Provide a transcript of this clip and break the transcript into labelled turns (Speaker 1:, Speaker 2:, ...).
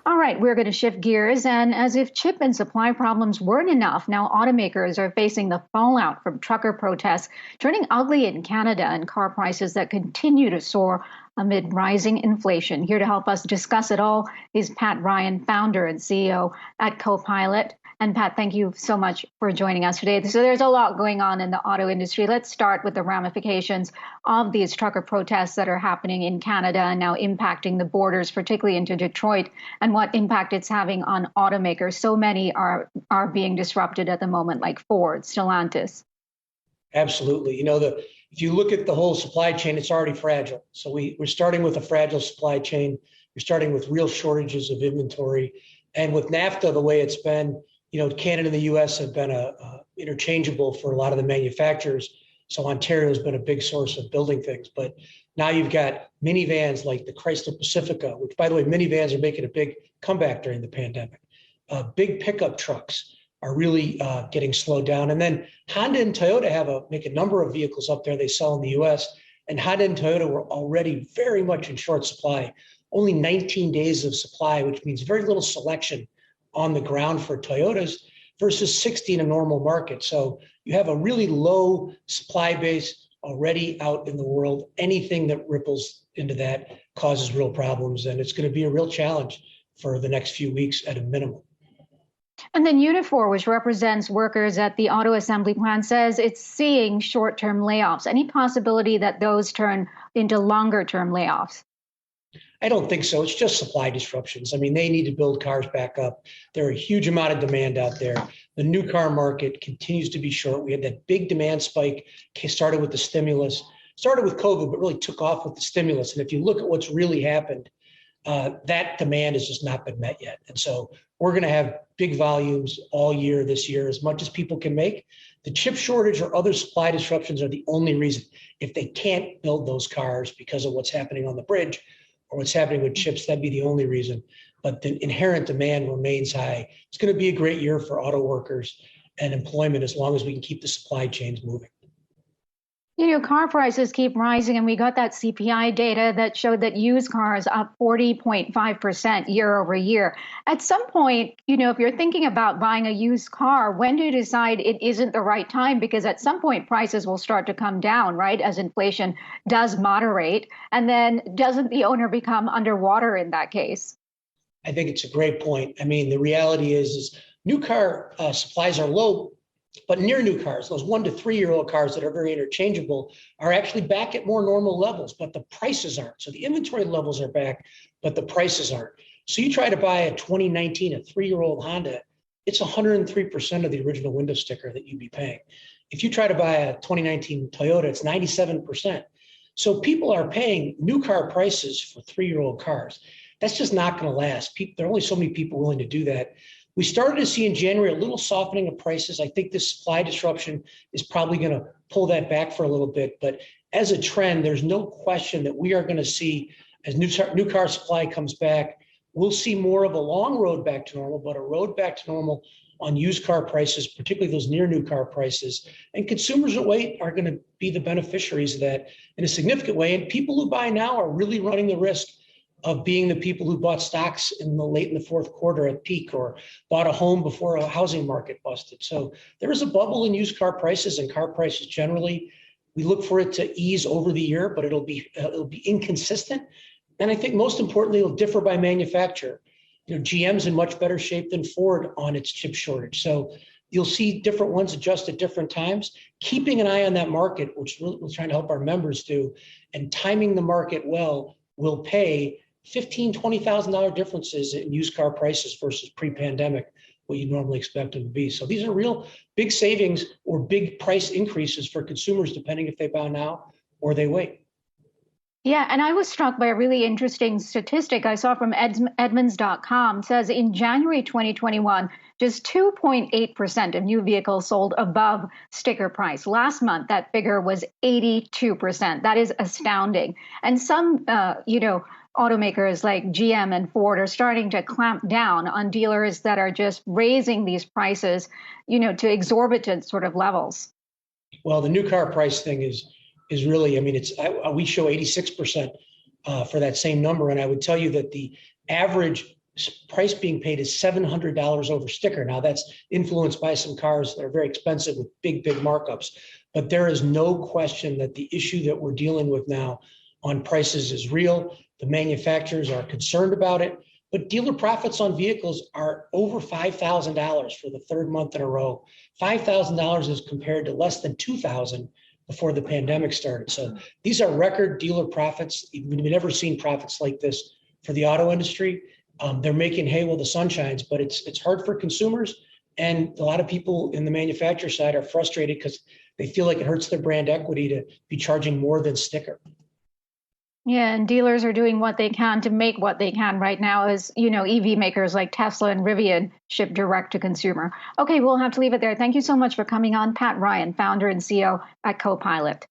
Speaker 1: All right, we're going to shift gears. And as if chip and supply problems weren't enough, now automakers are facing the fallout from trucker protests, turning ugly in Canada and car prices that continue to soar amid rising inflation. Here to help us discuss it all is Pat Ryan, founder and CEO at CoPilot. And Pat, thank you so much for joining us today. So there's a lot going on in the auto industry. Let's start with the ramifications of these trucker protests that are happening in Canada and now impacting the borders, particularly into Detroit, and what impact it's having on automakers. So many are being disrupted at the moment, like Ford, Stellantis.
Speaker 2: Absolutely. If you look at the whole supply chain, it's already fragile. So we're starting with a fragile supply chain. You're starting with real shortages of inventory. And with NAFTA, the way it's been, Canada and the U.S. have been interchangeable for a lot of the manufacturers. So Ontario has been a big source of building things. But now you've got minivans like the Chrysler Pacifica, which, by the way, minivans are making a big comeback during the pandemic. Big pickup trucks are really getting slowed down. And then Honda and Toyota make a number of vehicles up there they sell in the U.S. And Honda and Toyota were already very much in short supply. Only 19 days of supply, which means very little selection on the ground for Toyotas versus 60 in a normal market. So you have a really low supply base already out in the world. Anything that ripples into that causes real problems. And it's going to be a real challenge for the next few weeks at a minimum.
Speaker 1: And then Unifor, which represents workers at the auto assembly plant, says it's seeing short-term layoffs. Any possibility that those turn into longer-term layoffs?
Speaker 2: I don't think so. It's just supply disruptions. I mean, they need to build cars back up. There are a huge amount of demand out there. The new car market continues to be short. We had that big demand spike, started with the stimulus, started with COVID, but really took off with the stimulus. And if you look at what's really happened, that demand has just not been met yet. And so we're going to have big volumes all year this year, as much as people can make. The chip shortage or other supply disruptions are the only reason. If they can't build those cars because of what's happening on the bridge or what's happening with chips, that'd be the only reason. But the inherent demand remains high. It's going to be a great year for auto workers and employment as long as we can keep the supply chains moving.
Speaker 1: Car prices keep rising, and we got that CPI data that showed that used cars up 40.5% year over year. At some point, if you're thinking about buying a used car, when do you decide it isn't the right time? Because at some point, prices will start to come down, right, as inflation does moderate. And then doesn't the owner become underwater in that case?
Speaker 2: I think it's a great point. I mean, the reality is new car supplies are low. But near new cars, those 1 to 3 year old cars that are very interchangeable, are actually back at more normal levels, but the prices aren't. So the inventory levels are back, but the prices aren't. So you try to buy a 2019, a 3-year-old Honda, it's 103% of the original window sticker that you'd be paying. If you try to buy a 2019 Toyota, it's 97%. So people are paying new car prices for 3-year-old cars. That's just not going to last. There are only so many people willing to do that. We started to see in January a little softening of prices. I think this supply disruption is probably going to pull that back for a little bit. But as a trend, there's no question that we are going to see, as new car supply comes back, we'll see more of a long road back to normal, but a road back to normal on used car prices, particularly those near new car prices. And consumers are going to be the beneficiaries of that in a significant way. And people who buy now are really running the risk of being the people who bought stocks late in the fourth quarter at peak, or bought a home before a housing market busted. So there is a bubble in used car prices and car prices generally. We look for it to ease over the year, but it'll be inconsistent. And I think most importantly, it'll differ by manufacturer. GM's in much better shape than Ford on its chip shortage. So you'll see different ones adjust at different times. Keeping an eye on that market, which we're trying to help our members do, and timing the market well will pay $15,000, $20,000 differences in used car prices versus pre-pandemic, what you normally expect them to be. So these are real big savings or big price increases for consumers, depending if they buy now or they wait.
Speaker 1: Yeah, and I was struck by a really interesting statistic I saw from Edmunds.com. It says in January 2021, just 2.8% of new vehicles sold above sticker price. Last month, that figure was 82%. That is astounding. And some, automakers like GM and Ford are starting to clamp down on dealers that are just raising these prices, to exorbitant sort of levels.
Speaker 2: Well, the new car price thing is really, we show 86% for that same number. And I would tell you that the average price being paid is $700 over sticker. Now that's influenced by some cars that are very expensive with big markups, but there is no question that the issue that we're dealing with now on prices is real. The manufacturers are concerned about it, but dealer profits on vehicles are over $5,000 for the third month in a row. $5,000 is compared to less than $2,000 before the pandemic started. So these are record dealer profits. We've never seen profits like this for the auto industry. They're making hay while the sun shines, but it's hard for consumers. And a lot of people in the manufacturer side are frustrated because they feel like it hurts their brand equity to be charging more than sticker.
Speaker 1: Yeah, and dealers are doing what they can to make what they can right now as, EV makers like Tesla and Rivian ship direct to consumer. Okay, we'll have to leave it there. Thank you so much for coming on. Pat Ryan, founder and CEO at CoPilot.